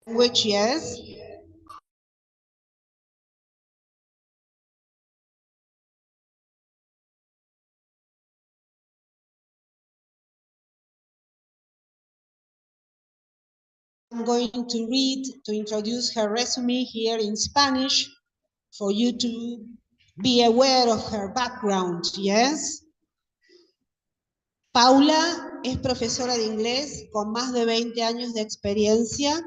Which, yes. I'm going to read, to introduce her resume here in Spanish for you to be aware of her background, yes? Paula es profesora de inglés con más de 20 años de experiencia.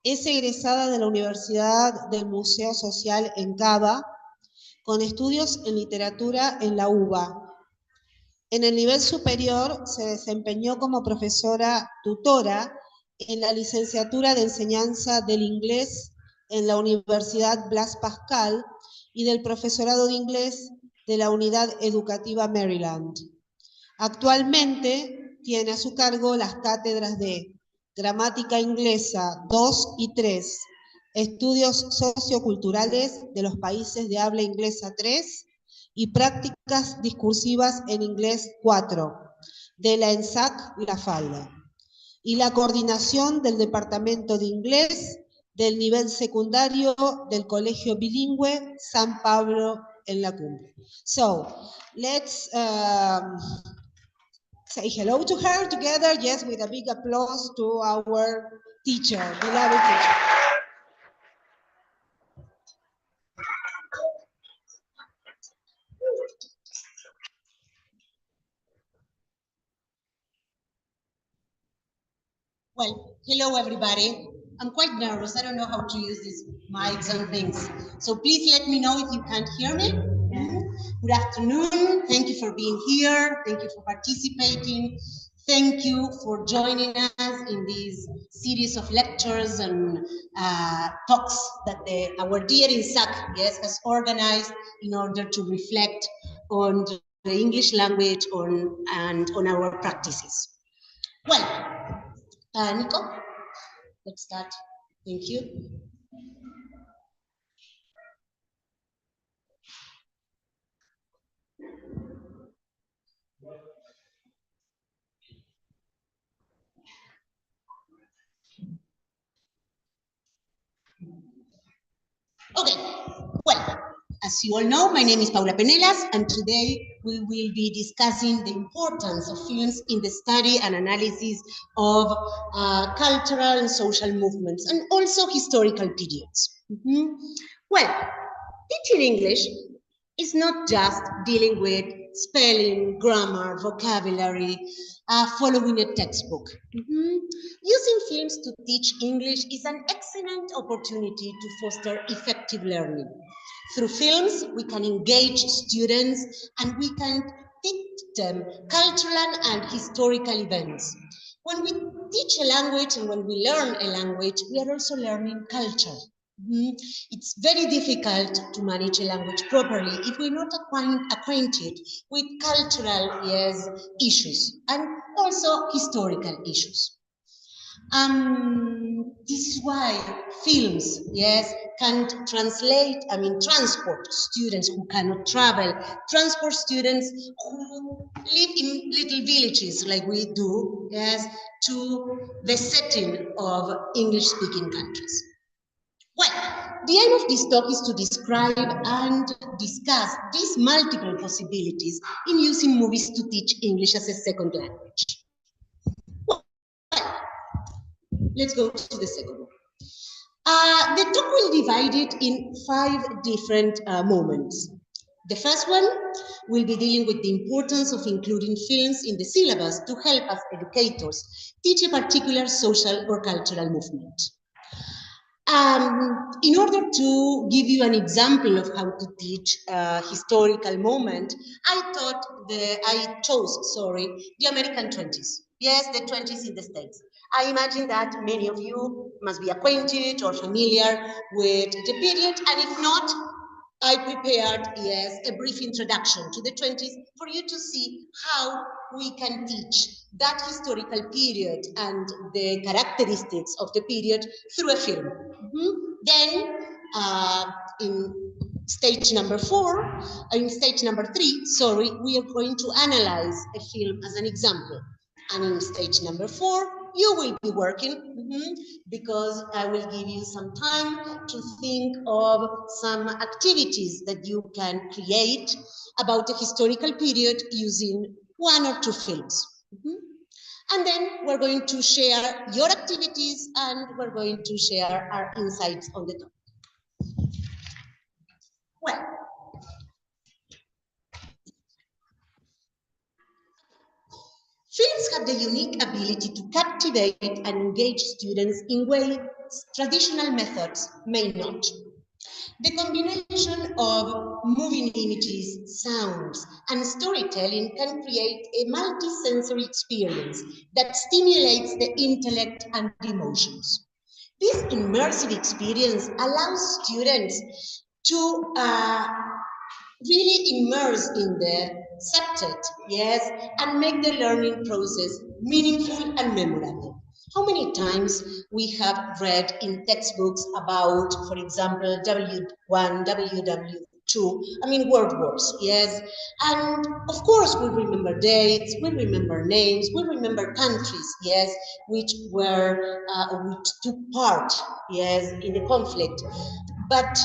Es egresada de la Universidad del Museo Social en Cava, con estudios en literatura en la UBA. En el nivel superior se desempeñó como profesora tutora en la licenciatura de enseñanza del inglés en la Universidad Blas Pascal y del profesorado de inglés de la Unidad Educativa Maryland. Actualmente tiene a su cargo las cátedras de Gramática Inglesa 2 y 3, Estudios Socioculturales de los Países de Habla Inglesa 3 y Prácticas Discursivas en Inglés 4, de la ENSAC La Falda, y la coordinación del Departamento de Inglés del nivel secundario del Colegio Bilingüe San Pablo en la Cumbre. So, let's say hello to her together, yes, with a big applause to our teacher, beloved teacher. Well, hello everybody. I'm quite nervous. I don't know how to use these mics and things. So please let me know if you can't hear me. Good afternoon. Thank you for being here. Thank you for participating. Thank you for joining us in this series of lectures and talks that our dear INSAC, yes, has organized in order to reflect on the English language and on our practices. Well, Nico, let's start. Thank you. Okay, well, as you all know, my name is Paula Penelas, and today we will be discussing the importance of films in the study and analysis of cultural and social movements, and also historical periods. Well, teaching English is not just dealing with spelling, grammar, vocabulary, following a textbook. Using films to teach English is an excellent opportunity to foster effective learning. Through films, we can engage students and we can teach them cultural and historical events. When we teach a language and when we learn a language, we are also learning culture. It's very difficult to manage a language properly if we're not acquainted with cultural, yes, issues and also historical issues. This is why films, yes, can transport students who cannot travel, transport students who live in little villages like we do, yes, to the setting of English-speaking countries. Well, the aim of this talk is to describe and discuss these multiple possibilities in using movies to teach English as a second language. Well, let's go to the second one. The talk will divide it in 5 different moments. The first one will be dealing with the importance of including films in the syllabus to help us educators teach a particular social or cultural movement. In order to give you an example of how to teach a historical moment, I chose the American 20s. Yes, the 20s in the States. I imagine that many of you must be acquainted or familiar with the period, and if not, I prepared, yes, a brief introduction to the 20s for you to see how we can teach that historical period and the characteristics of the period through a film. Then, in stage number 3, we are going to analyze a film as an example. And in stage number 4, you will be working because I will give you some time to think of some activities that you can create about a historical period using 1 or 2 films. And then we're going to share your activities and we're going to share our insights on the topic. Well, films have the unique ability to captivate and engage students in ways traditional methods may not. The combination of moving images, sounds, and storytelling can create a multi-sensory experience that stimulates the intellect and emotions. This immersive experience allows students to really immerse in the subject, yes, and make the learning process meaningful and memorable. How many times we have read in textbooks about, for example, W1, WW2, I mean world wars, yes, and of course we remember dates, we remember names, we remember countries, yes, which took part, yes, in the conflict, but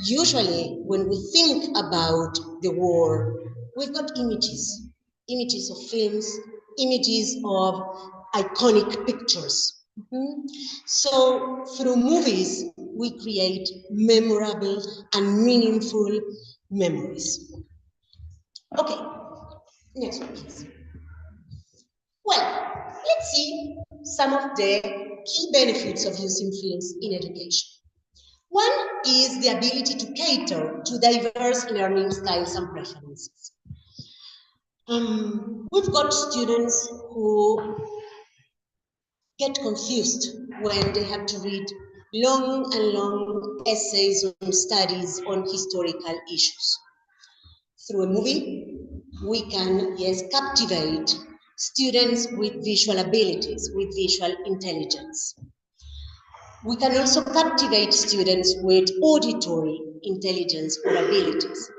usually, when we think about the war, we've got images, images of films, images of iconic pictures. So, through movies, we create memorable and meaningful memories. Okay, next one, please. Well, let's see some of the key benefits of using films in education. One is the ability to cater to diverse learning styles and preferences. We've got students who get confused when they have to read long and long essays on studies on historical issues. Through a movie, we can, yes, captivate students with visual abilities, with visual intelligence. We can also captivate students with auditory intelligence or abilities.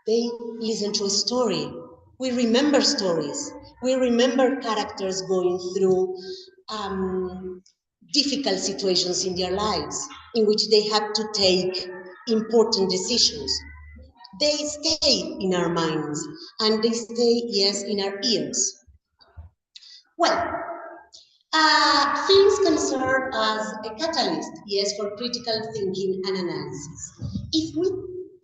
They listen to a story. We remember stories. We remember characters going through difficult situations in their lives in which they have to take important decisions. They stay in our minds and they stay, yes, in our ears. Well, films can serve as a catalyst, yes, for critical thinking and analysis.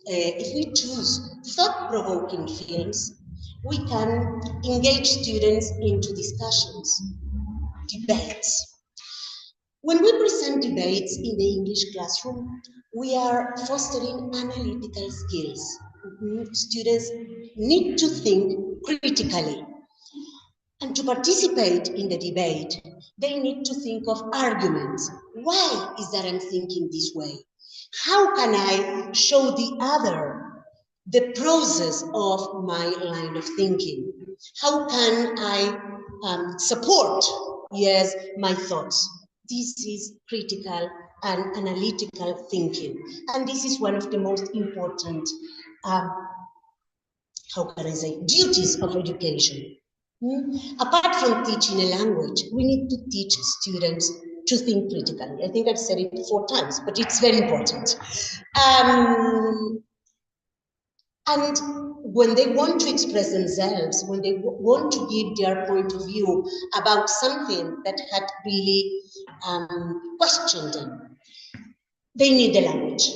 If we choose thought-provoking films, we can engage students into discussions, debates. When we present debates in the English classroom, we are fostering analytical skills. Students need to think critically. And to participate in the debate, they need to think of arguments. Why is that I'm thinking this way? How can I show the other the process of my line of thinking? How can I support, yes, my thoughts? This is critical and analytical thinking. And this is one of the most important, how can I say, duties of education. Apart from teaching a language, we need to teach students to think critically. I think I've said it 4 times, but it's very important. And when they want to express themselves, when they want to give their point of view about something that had really questioned them, they need the language.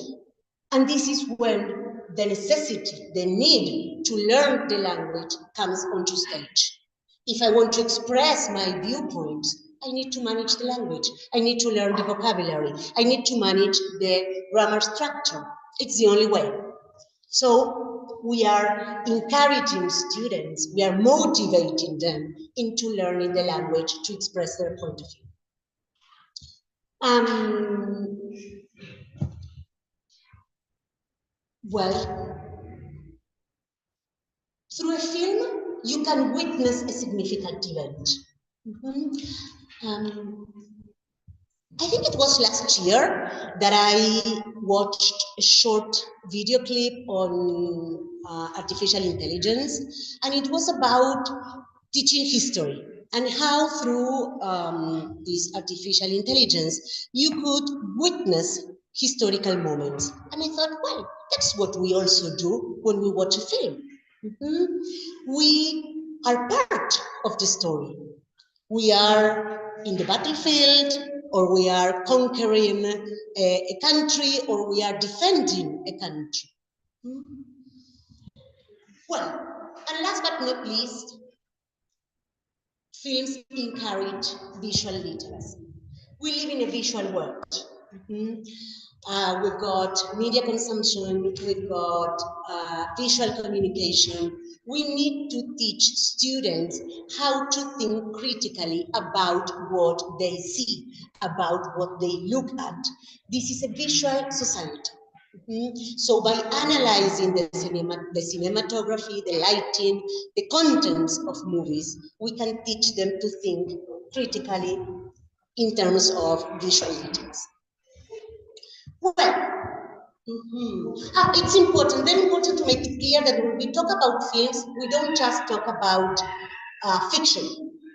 And this is when the necessity, the need to learn the language comes onto stage. If I want to express my viewpoints, I need to manage the language. I need to learn the vocabulary. I need to manage the grammar structure. It's the only way. So we are encouraging students, we are motivating them into learning the language to express their point of view. Well, through a film, you can witness a significant event. I think it was last year that I watched a short video clip on artificial intelligence, and it was about teaching history. and how through this artificial intelligence you could witness historical moments. And I thought, well, that's what we also do when we watch a film. We are part of the story. We are in the battlefield, or we are conquering a country, or we are defending a country. Well, and last but not least, films encourage visual literacy. We live in a visual world. We've got media consumption, we've got visual communication. We need to teach students how to think critically about what they see, about what they look at. This is a visual society. So by analyzing the cinematography, the lighting, the contents of movies, we can teach them to think critically in terms of visual literacy. Well, it's important, very important to make it clear that when we talk about films, we don't just talk about fiction.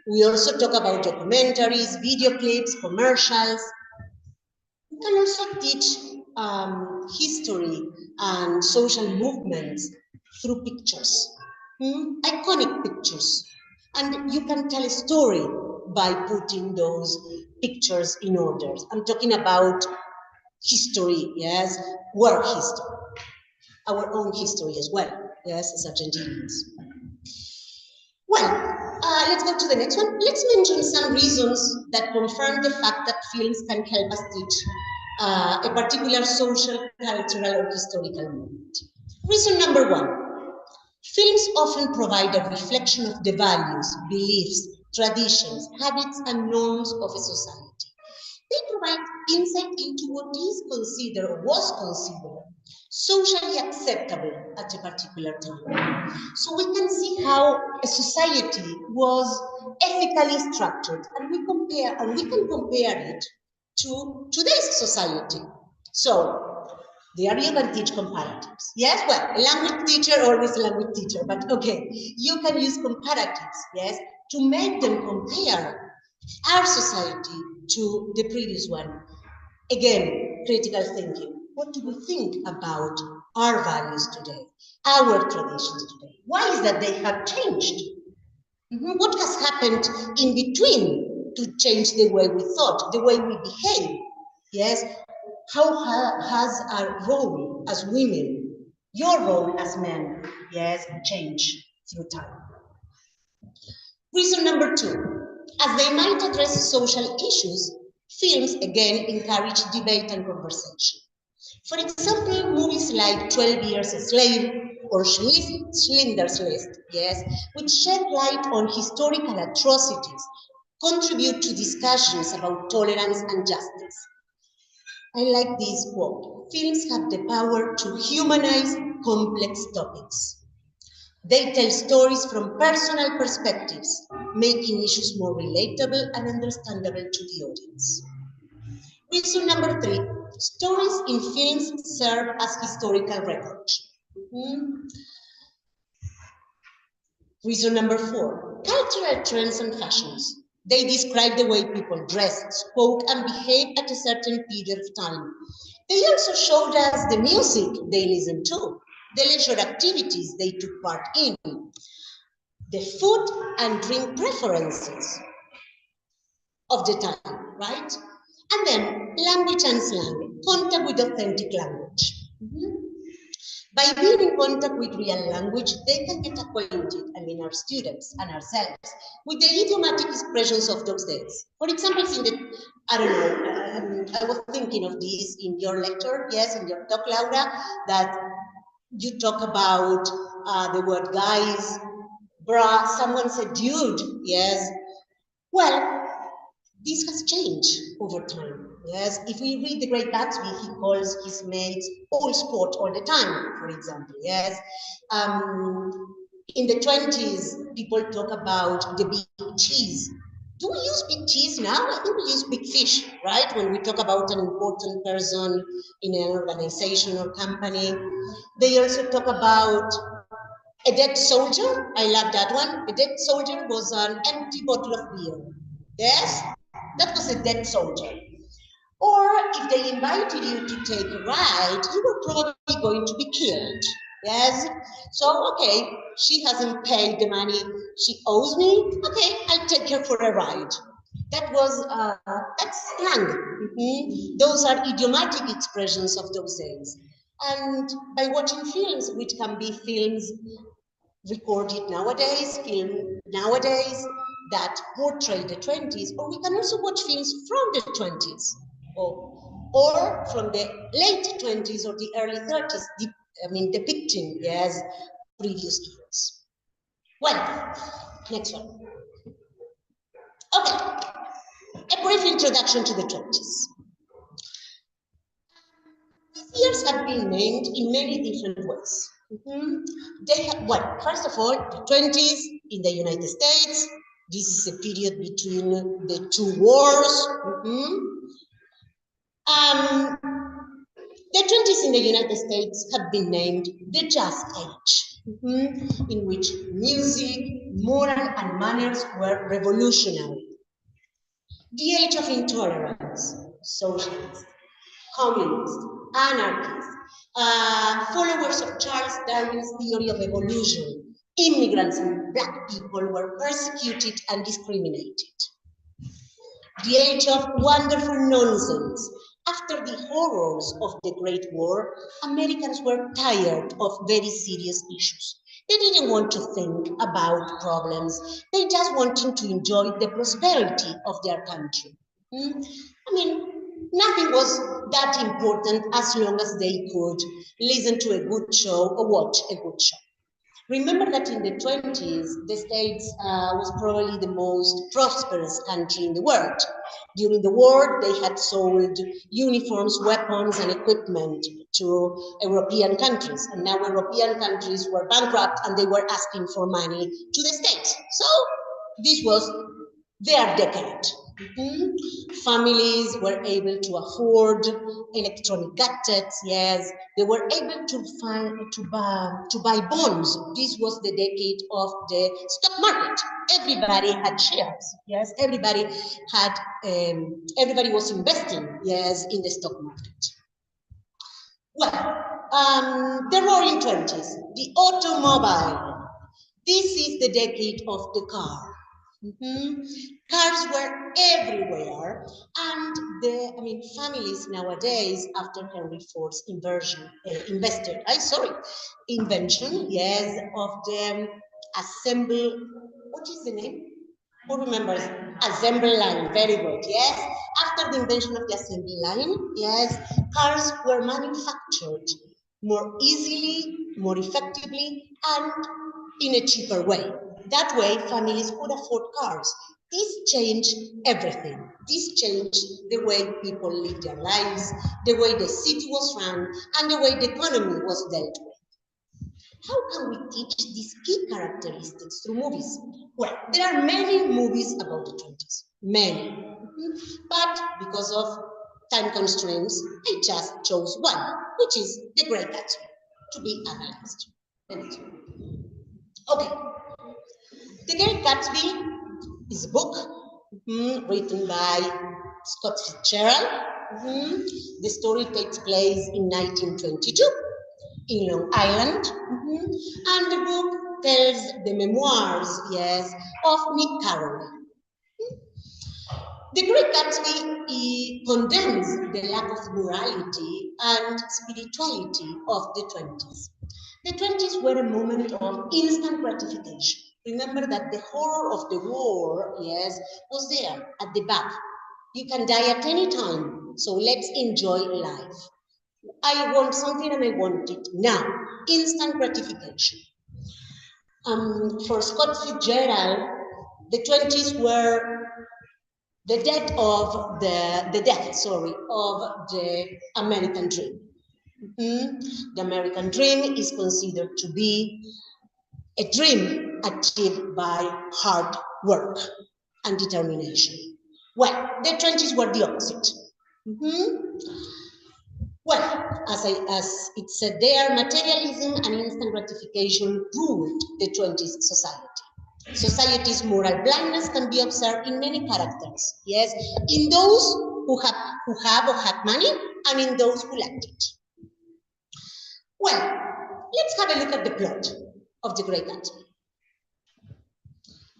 We also talk about documentaries, video clips, commercials. We can also teach history and social movements through pictures, iconic pictures. And you can tell a story by putting those pictures in order. I'm talking about history, yes, work history, our own history as well, yes, as Argentinians. Well, let's go to the next one. Let's mention some reasons that confirm the fact that films can help us teach a particular social, cultural, or historical moment. Reason number one, films often provide a reflection of the values, beliefs, traditions, habits, and norms of a society. They provide insight into what is considered or was considered socially acceptable at a particular time. So we can see how a society was ethically structured, and we can compare it to today's society. So there you can teach comparatives. Yes, well, a language teacher, always a language teacher, but okay, you can use comparatives, yes, to make them compare our society to the previous one. Again, critical thinking. What do we think about our values today, our traditions today? Why is that they have changed? What has happened in between to change the way we thought, the way we behave? Yes, how has our role as women, your role as men, yes, changed through time? Reason number two, as they might address social issues, films again encourage debate and conversation. For example, movies like 12 Years a Slave or Schindler's List, yes, which shed light on historical atrocities, contribute to discussions about tolerance and justice. I like this quote. Films have the power to humanize complex topics. They tell stories from personal perspectives, making issues more relatable and understandable to the audience. Reason number three, stories in films serve as historical records. Reason number four, cultural trends and fashions. They describe the way people dressed, spoke, and behaved at a certain period of time. They also showed us the music they listened to, the leisure activities they took part in, the food and drink preferences of the time, right? And then language and slang, contact with authentic language. By being in contact with real language, they can get acquainted, I mean our students and ourselves, with the idiomatic expressions of those days. For example, in the, I don't know, I was thinking of this in your lecture, yes, in your talk, Laura, that you talk about the word guys, bruh, someone said dude, yes. Well, this has changed over time. Yes, if we read The Great Gatsby, he calls his mates all sport all the time, for example. Yes, in the 20s, people talk about the big cheese. Do we use big cheese now? I think we use big fish, right? When we talk about an important person in an organization or company. They also talk about A dead soldier, I love that one. A dead soldier was an empty bottle of beer. Yes, that was a dead soldier. Or if they invited you to take a ride, you were probably going to be killed. Yes? So, okay, she hasn't paid the money she owes me. Okay, I'll take her for a ride. That was, that's slang. Those are idiomatic expressions of those days. And by watching films, which can be films recorded nowadays, film nowadays that portray the 20s, or we can also watch films from the 20s or from the late 20s or the early 30s, depicting, yes, previous years. Well, next one. Okay, a brief introduction to the 20s. These years have been named in many different ways. They have, well, first of all, the 20s in the United States. This is a period between the two wars. The 20s in the United States have been named the Jazz Age, in which music, moral, and manners were revolutionary. The age of intolerance, socialists, communists, anarchists, followers of Charles Darwin's theory of evolution, immigrants and black people were persecuted and discriminated. The age of wonderful nonsense. After the horrors of the Great War, Americans were tired of very serious issues. They didn't want to think about problems. They just wanted to enjoy the prosperity of their country. Nothing was that important as long as they could listen to a good show or watch a good show. Remember that in the 20s, the States was probably the most prosperous country in the world. During the war, they had sold uniforms, weapons, and equipment to European countries. And now European countries were bankrupt and they were asking for money to the States. So this was their decade. Families were able to afford electronic gadgets. Yes, they were able to buy bonds. This was the decade of the stock market. Everybody had shares. Yes, everybody was investing. Yes, in the stock market. Well, the Roaring 20s, the automobile. This is the decade of the car. Cars were everywhere, and families nowadays, after Henry Ford's invention, yes, of the what is the name? Who remembers? Assembly line, very good, yes. After the invention of the assembly line, yes, cars were manufactured more easily, more effectively, and in a cheaper way. That way, families could afford cars. This changed everything. This changed the way people lived their lives, the way the city was run, and the way the economy was dealt with. How can we teach these key characteristics through movies? Well, there are many movies about the 20s, many. But because of time constraints, I just chose one, which is The Great Gatsby, to be analyzed. Okay, The Great Gatsby is a book written by Scott Fitzgerald. The story takes place in 1922 in Long Island, and the book tells the memoirs, yes, of Nick Carraway. The Great Gatsby condemns the lack of morality and spirituality of the 20s. The 20s were a moment of instant gratification. Remember that the horror of the war, yes, was there at the back. You can die at any time, so let's enjoy life. I want something and I want it now. Instant gratification. For Scott Fitzgerald, the 20s were the death of the American dream. The American dream is considered to be a dream achieved by hard work and determination. Well, the 20s were the opposite. Well, as it said there, materialism and instant gratification ruled the 20th society. Society's moral blindness can be observed in many characters, yes, in those who have or had money, and in those who lacked it. Well, let's have a look at the plot of The Great Gatsby.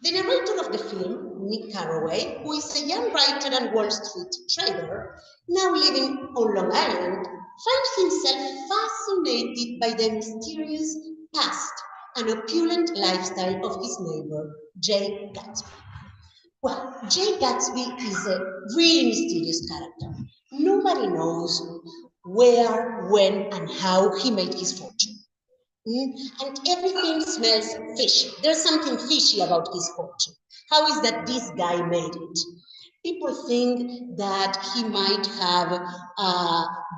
The narrator of the film, Nick Carraway, who is a young writer and Wall Street trader, now living on Long Island, finds himself fascinated by the mysterious past and opulent lifestyle of his neighbor, Jay Gatsby. Well, Jay Gatsby is a really mysterious character. Nobody knows where, when, and how he made his fortune. And everything smells fishy. There's something fishy about his fortune. How is that this guy made it? People think that he might have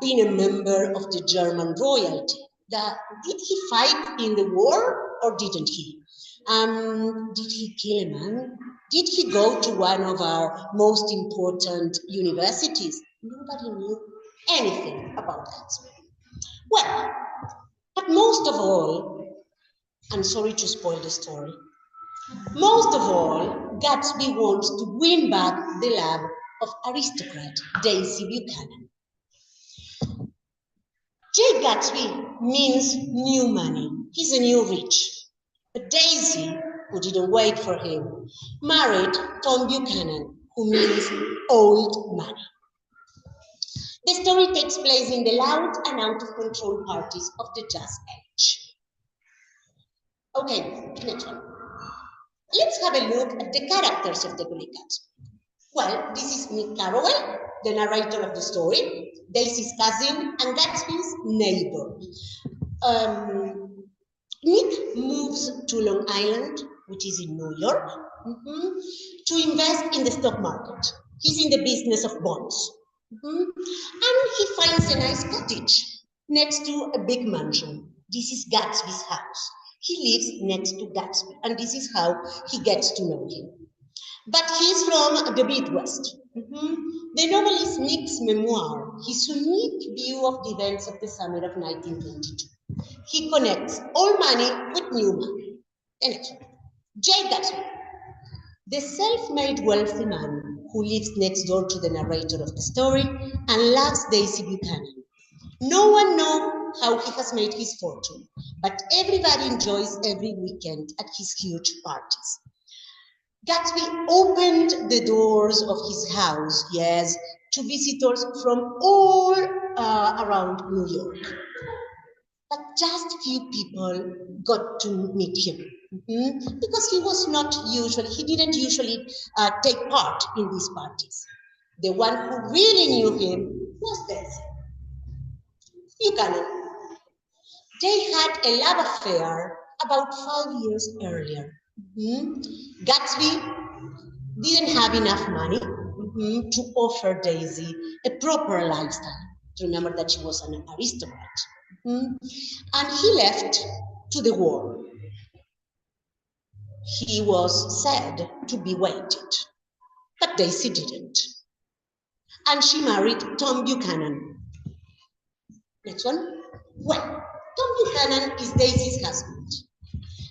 been a member of the German royalty. Did he fight in the war or didn't he? Did he kill a man? Did he go to one of our most important universities? Nobody knew anything about Gatsby. Well, but most of all, I'm sorry to spoil the story, most of all, Gatsby wants to win back the love of aristocrat Daisy Buchanan. Jay Gatsby means new money. He's a new rich. But Daisy, who didn't wait for him, married Tom Buchanan, who means old money. The story takes place in the loud and out-of-control parties of the jazz age. Okay, next one. Let's have a look at the characters of the Great Gatsby. Well, this is Nick Carraway, the narrator of the story, Daisy's cousin, and Gatsby's neighbor. Nick moves to Long Island, which is in New York, to invest in the stock market. He's in the business of bonds. And he finds a nice cottage next to a big mansion. This is Gatsby's house. He lives next to Gatsby, and this is how he gets to know him. But he's from the Midwest. The novel is Nick's memoir, his unique view of the events of the summer of 1922. He connects old money with new money. The next one. Jay Gatsby, the self-made wealthy man who lives next door to the narrator of the story and loves Daisy Buchanan. No one knows how he has made his fortune, but everybody enjoys every weekend at his huge parties. Gatsby opened the doors of his house, yes, to visitors from all around New York. But just few people got to meet him because he didn't usually take part in these parties. The one who really knew him was Daisy Buchanan. They had a love affair about 5 years earlier. Gatsby didn't have enough money to offer Daisy a proper lifestyle. Remember that she was an aristocrat. And he left to the war. He was said to be weighted, but Daisy didn't. And she married Tom Buchanan. Next one. Well, Tom Buchanan is Daisy's husband.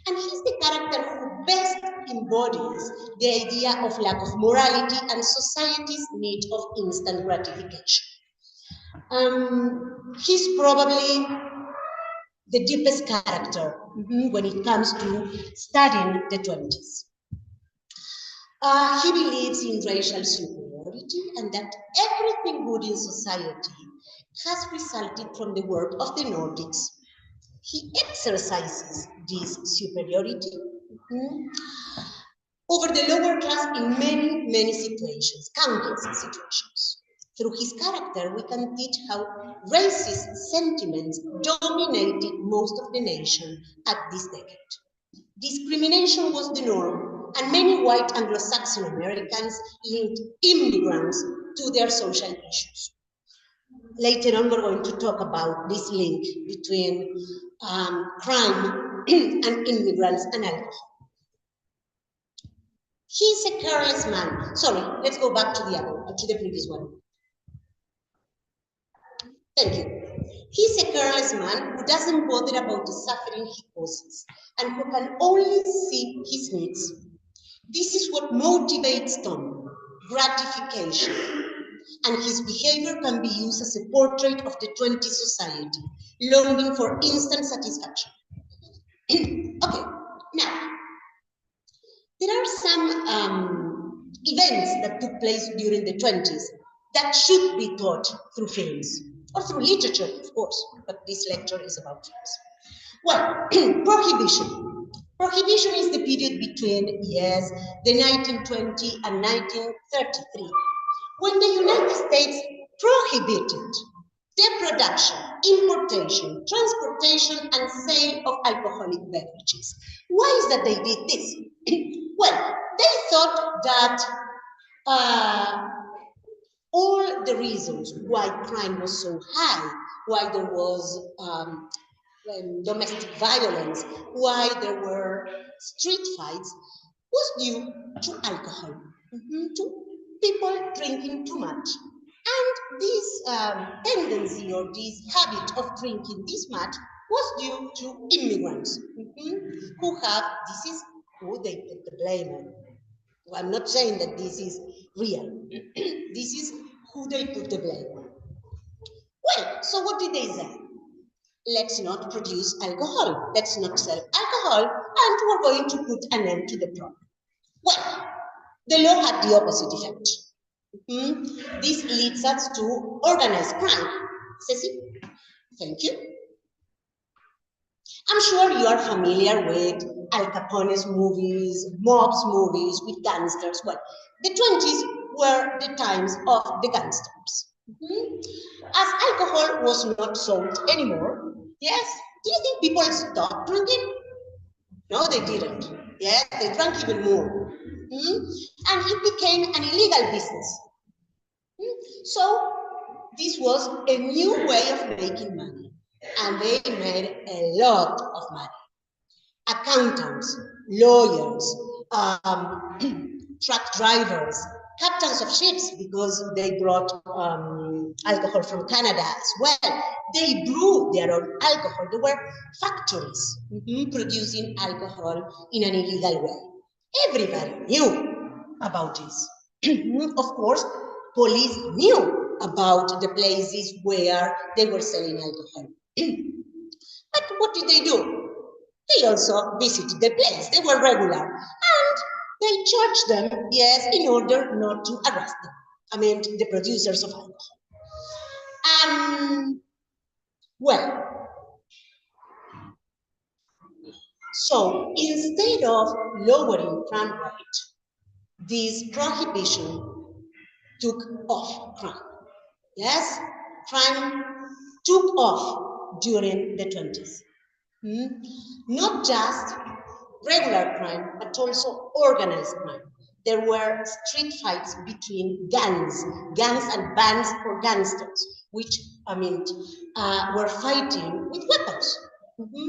And he's the character who best embodies the idea of lack of morality and society's need of instant gratification. He's probably the deepest character when it comes to studying the 20s. He believes in racial superiority and that everything good in society has resulted from the work of the Nordics. He exercises this superiority over the lower class in many, many situations, countless situations. Through his character, we can teach how racist sentiments dominated most of the nation at this decade. Discrimination was the norm, and many white Anglo-Saxon Americans linked immigrants to their social issues. Later on, we're going to talk about this link between crime and immigrants and alcohol. He's a careless man. Sorry, let's go back to the previous one. Thank you. He's a careless man who doesn't bother about the suffering he causes and who can only see his needs. This is what motivates Tom, gratification. And his behavior can be used as a portrait of the 20th society, longing for instant satisfaction. Okay, now, there are some events that took place during the 20s that should be taught through films, or through literature, of course, but this lecture is about films. Well, prohibition. Prohibition is the period between, yes, the 1920 and 1933, when the United States prohibited the production, importation, transportation, and sale of alcoholic beverages. Why is that they did this? Well, they thought that all the reasons why crime was so high, why there was domestic violence, why there were street fights, was due to alcohol, to people drinking too much. And this tendency or this habit of drinking this much was due to immigrants who have, this is who they put the blame on. Well, I'm not saying that this is real. This is who they put the blame on. Well, so what did they say? Let's not produce alcohol. Let's not sell alcohol, and we're going to put an end to the problem. Well, the law had the opposite effect. This leads us to organized crime. Ceci, thank you. I'm sure you are familiar with Al Capone's movies, mobs movies with gangsters. Well, the 20s were the times of the gangsters. As alcohol was not sold anymore, yes, do you think people stopped drinking? No, they didn't. Yes, they drank even more. And it became an illegal business. So this was a new way of making money, and they made a lot of money. Accountants, lawyers, truck drivers, captains of ships, because they brought alcohol from Canada as well. They brew their own alcohol. There were factories producing alcohol in an illegal way. Everybody knew about this. Of course, police knew about the places where they were selling alcohol. But what did they do? They also visited the place. They were regular. And they charged them, yes, in order not to arrest them. I mean, the producers of alcohol. Well, so instead of lowering crime rate, this prohibition took off crime. Yes, crime took off during the 20s. Not just regular crime, but also organized crime. There were street fights between gangs and bands or gangsters, which, were fighting with weapons.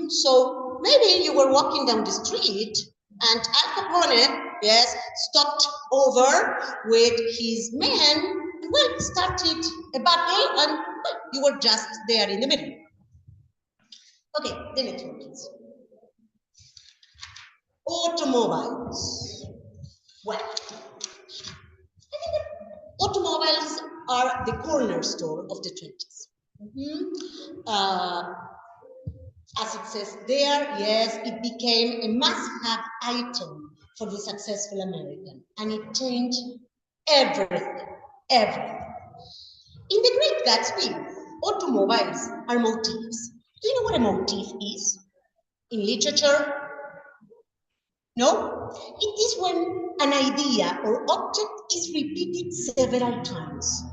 So maybe you were walking down the street and Al Capone, yes, stopped over with his men and, well, started a battle, and, well, you were just there in the middle. Okay, the next one, please. Automobiles. Well, I think automobiles are the cornerstone of the 20s. As it says there, yes, it became a must-have item for the successful American, and it changed everything, everything. In The Great Gatsby, automobiles are motifs. Do you know what a motif is? In literature, no? It is when an idea or object is repeated several times.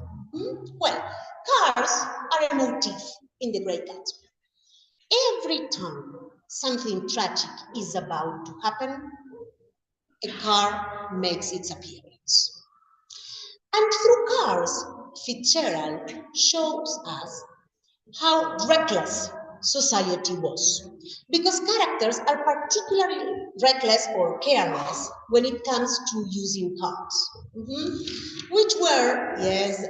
Well, cars are a motif in The Great Gatsby. Every time something tragic is about to happen, a car makes its appearance. And through cars, Fitzgerald shows us how reckless society was, because characters characters are particularly reckless or careless when it comes to using cards, which were, yes,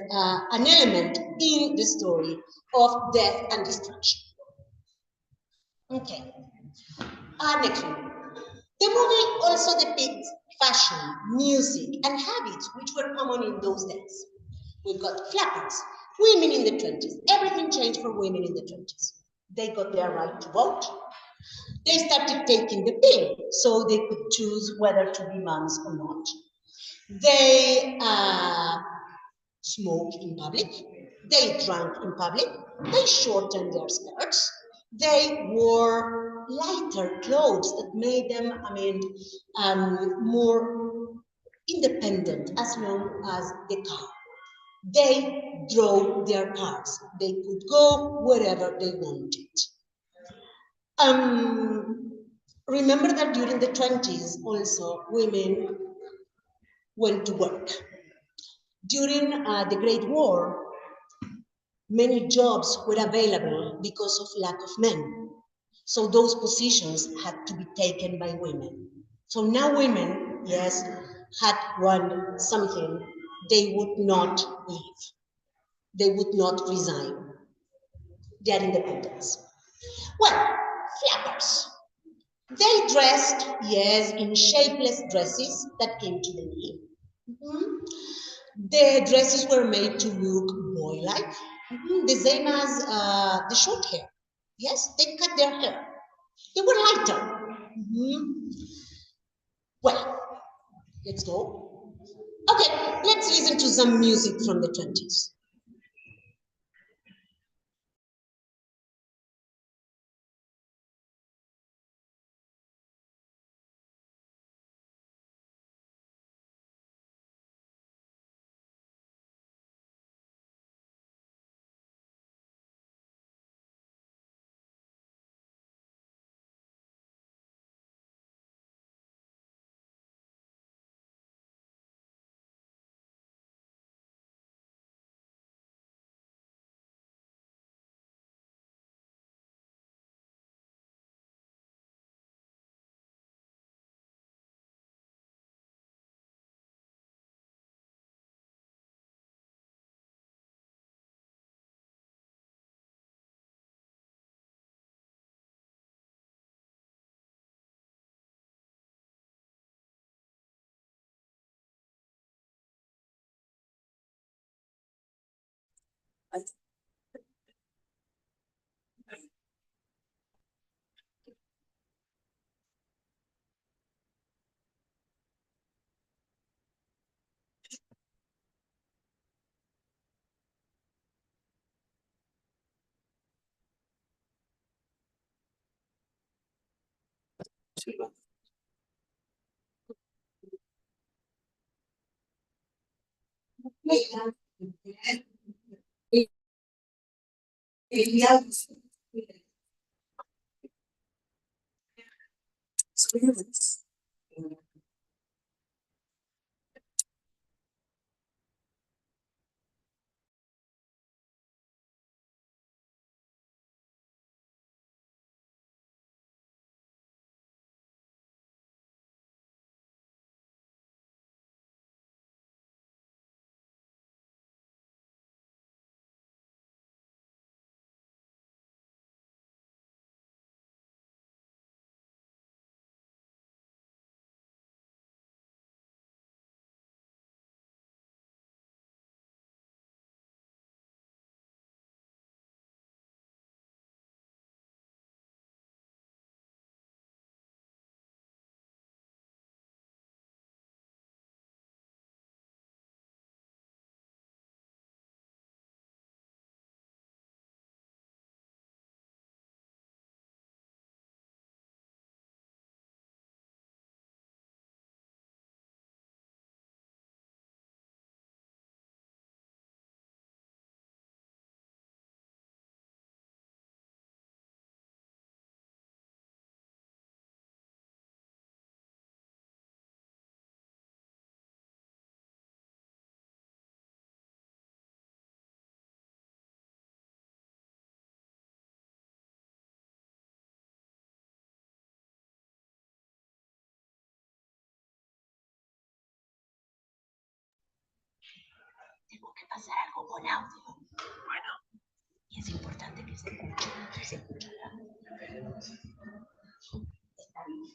an element in the story of death and destruction. Okay, next one. The movie also depicts fashion, music, and habits which were common in those days. We've got flappers, women in the 20s. Everything changed for women in the 20s. They got their right to vote. They started taking the pill so they could choose whether to be moms or not. They smoked in public. They drank in public. They shortened their skirts. They wore lighter clothes that made them, more independent as long as the car. They drove their cars. They could go wherever they wanted. Remember that during the 20s also women went to work. During the Great War, many jobs were available because of lack of men. So those positions had to be taken by women. So now women, yes, had won something they would not leave. They would not resign their independence. Well, flappers. They dressed, yes, in shapeless dresses that came to the knee. The dresses were made to look boy-like, the same as the short hair. Yes, they cut their hair. They were lighter. Well, let's go. Okay, let's listen to some music from the 20s. Tengo que pasar algo con audio. Bueno. Y es importante que se escuche. Se escucha. Está bien.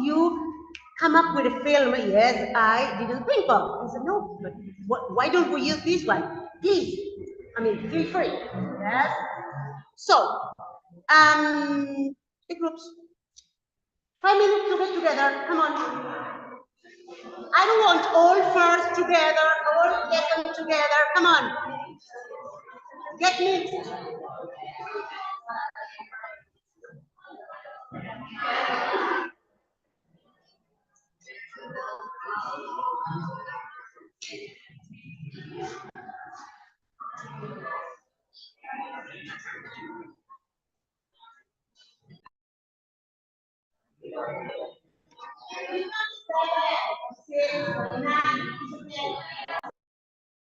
you come up with a film, yes, I didn't think of. I said, no, but why don't we use this one? Please, I mean, feel free. Yes. So, the groups. 5 minutes to get together. Come on. I don't want all first together, all second together. Come on. Get mixed.